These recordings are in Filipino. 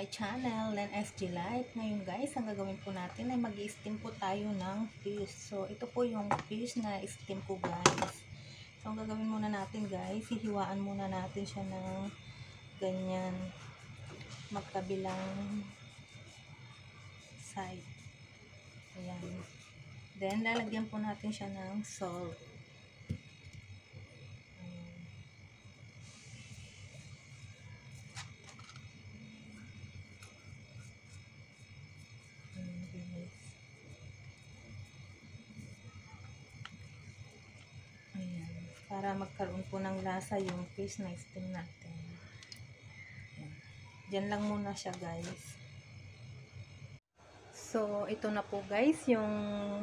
channel, Len SG Life. Ngayon guys, ang gagawin po natin ay mag-steam po tayo ng fish. So, ito po yung fish na steam ko guys. So, ang gagawin muna natin guys, hihiwaan muna natin siya ng ganyan magkabilang side. Ayan. Then, lalagyan po natin siya ng salt. Para magkaroon po ng lasa yung fish na steam natin. Diyan lang muna siya guys. So, ito na po guys yung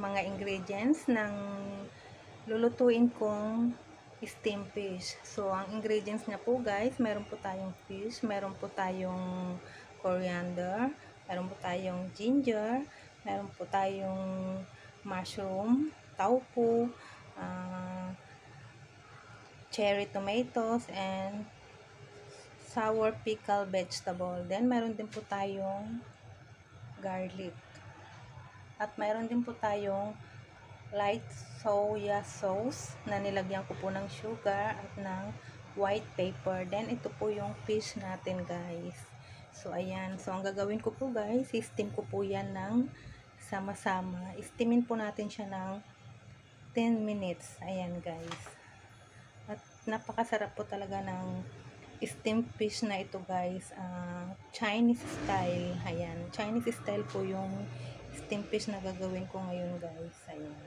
mga ingredients ng lulutuin kong steam fish. So, ang ingredients niya po guys, meron po tayong fish, meron po tayong coriander, meron po tayong ginger, meron po tayong mushroom, taupo, cherry tomatoes, and sour pickle vegetable. Then, meron din po tayong garlic. At meron din po tayong light soya sauce na nilagyan ko po ng sugar at ng white pepper. Then, ito po yung fish natin guys. So, ayan. So, ang gagawin ko po guys, steam ko po yan ng sama-sama. Steamin po natin siya ng 10 minutes. Ayan guys. At napakasarap po talaga ng steam fish na ito guys. Chinese style. Ayan. Chinese style po yung steam fish na gagawin ko ngayon guys. Ayan.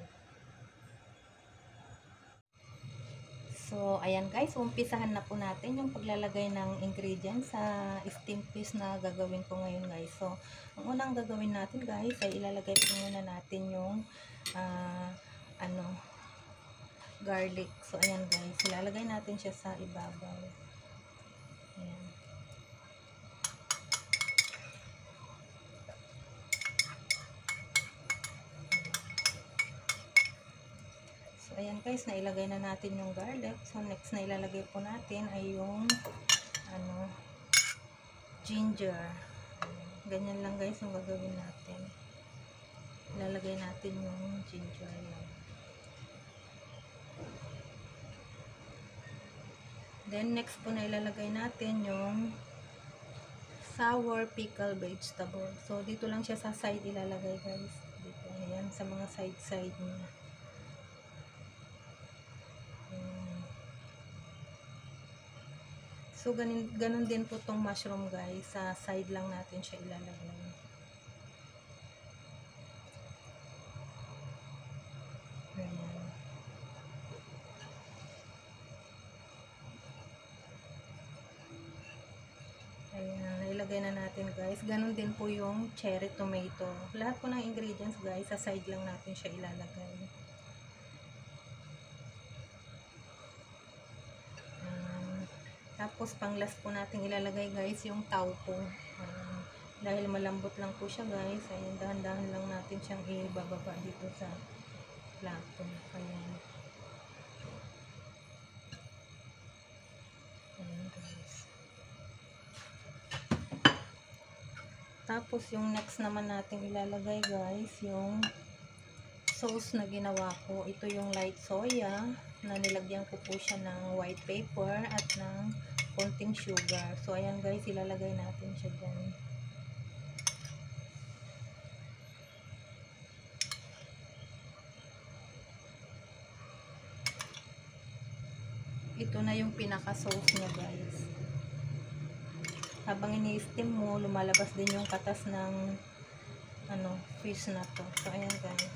So, ayan guys. Umpisahan na po natin yung paglalagay ng ingredients sa steam fish na gagawin ko ngayon guys. So, ang unang gagawin natin guys ay ilalagay po muna natin yung garlic. So, ayan guys. Ilalagay natin siya sa ibabaw. Ayan. So, ayan guys. Nailagay na natin yung garlic. So, next na ilalagay po natin ay yung ginger. Ganyan lang guys yung gagawin natin. Ilalagay natin yung ginger lang. Then, next po na ilalagay natin yung sour pickle vegetable. So, dito lang siya sa side ilalagay guys. Dito, ayan, sa mga side-side niya. So, ganun din po tong mushroom guys. Sa side lang natin siya ilalagay. Ayan. Ayan, nailagay na natin guys. Ganun din po yung cherry tomato. Lahat po ng ingredients guys, sa side lang natin siya ilalagay. Tapos pang last po natin ilalagay guys yung taupo. Dahil malambot lang po siya guys, ayan, dahan-dahan lang natin siyang ibababa dito sa plato. Ayan. Ayan guys. Tapos yung next naman natin ilalagay guys, yung sauce na ginawa ko. Ito yung light soya na nilagyan ko po siya ng white pepper at ng konting sugar. So, ayan guys, ilalagay natin siya dyan. Ito na yung pinaka-sauce niya guys. Habang ini-steam mo, lumalabas din yung katas ng fish na to. So, ayan guys.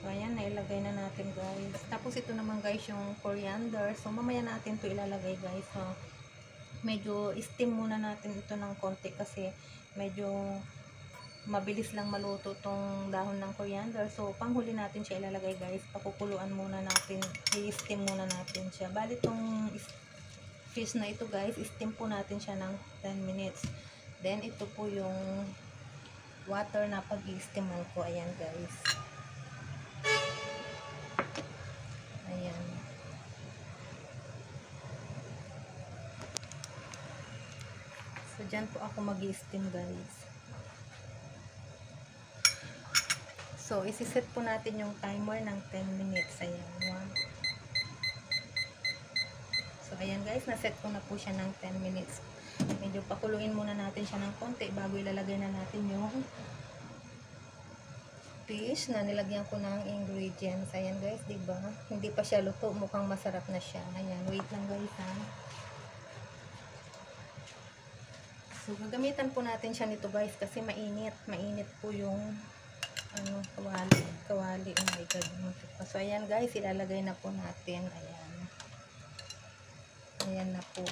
So, ayan, nailagay na natin guys. Tapos, ito naman guys, yung coriander. So, mamaya natin to ilalagay guys. So, medyo steam muna natin ito ng konti kasi medyo mabilis lang maluto tong dahon ng coriander. So, panghuli natin siya ilalagay guys. Pakukuluan muna natin. I-steam muna natin siya. Bali tong fish na ito guys, steam po natin siya ng 10 minutes. Then, ito po yung water na pag-i-steaman ko. Ayan guys. Ayan. dyan po ako mag-steam guys. So, isiset po natin yung timer ng 10 minutes. Ayan. So, ayan guys, naset ko na po siya ng 10 minutes. Medyo pakuluin muna natin siya ng konti bago ilalagay na natin yung fish na nilagyan ko ng ingredients. Ayan guys, diba? Hindi pa siya luto. Mukhang masarap na siya. Ayan, wait lang guys ha. So, gagamitan po natin siya nito guys kasi mainit. Mainit po yung kawali. Oh my god. So, ayan guys, ilalagay na po natin. Ayan. Ayan na po.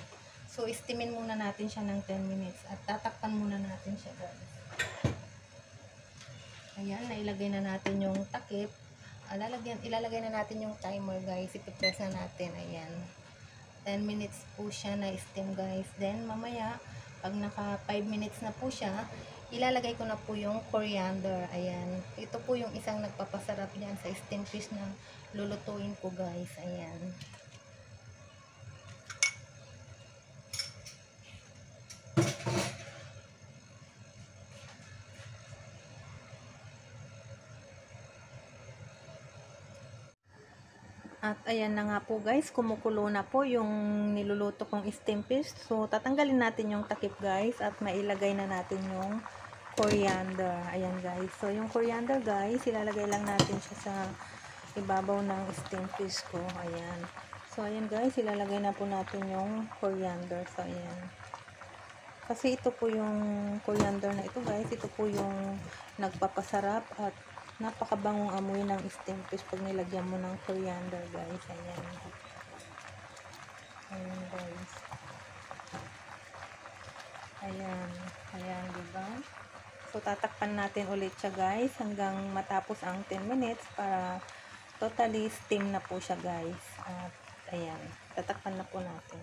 So, istimin muna natin siya ng 10 minutes at tatakpan muna natin siya guys. Ayan, nailagay na natin yung takip. Ilalagay na natin yung timer guys. Ipipress na natin. Ayan. 10 minutes po siya na steam guys. Then, mamaya, pag naka 5 minutes na po siya, ilalagay ko na po yung coriander. Ayan. Ito po yung isang nagpapasarap diyan sa steam fish na lulutuin ko guys. Ayan. At ayan na nga po guys, kumukulo na po yung niluluto kong steam fish. So, tatanggalin natin yung takip guys at mailagay na natin yung coriander. Ayan guys. So, yung coriander guys, ilalagay lang natin siya sa ibabaw ng steam fish ko. Ayan. So, ayan guys, ilalagay na po natin yung coriander. So, ayan. Kasi ito po yung coriander na ito guys. Ito po yung nagpapasarap at napakabangong amoy ng steam fish pag nilagyan mo ng coriander guys. Ayan. Ayan guys. Ayan. Ayan, diba? So, tatakpan natin ulit siya guys hanggang matapos ang 10 minutes para totally steam na po siya guys. At ayan. Tatakpan na po natin.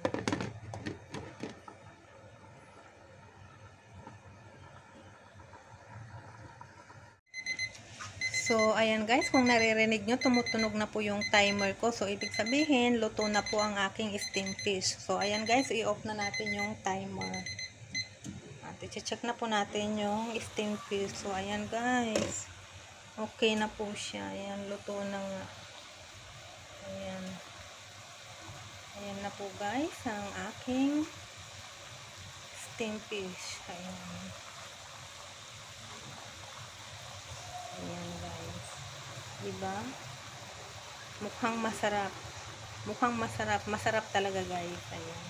So, ayan guys, kung naririnig nyo, tumutunog na po yung timer ko. So, ibig sabihin, luto na po ang aking steam fish. So, ayan guys, i-off na natin yung timer. At i-check na po natin yung steam fish. So, ayan guys, okay na po siya. Ayan, luto na nga. Ayan. Ayan na po guys, ang aking steam fish. Ayan. Ayan guys. Diba? Mukhang masarap. Mukhang masarap. Masarap talaga guys. Ayan.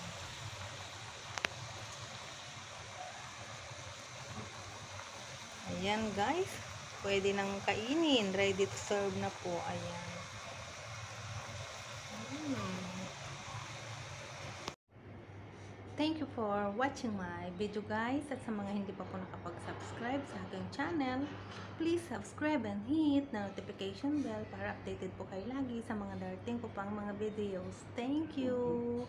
Ayan guys. Pwede nang kainin. Ready to serve na po. Ayan. Thank you for watching my video guys. At sa mga hindi pa po nakapag-subscribe sa aking channel, please subscribe and hit the notification bell para updated po kayo lagi sa mga darating ko pang mga videos. Thank you!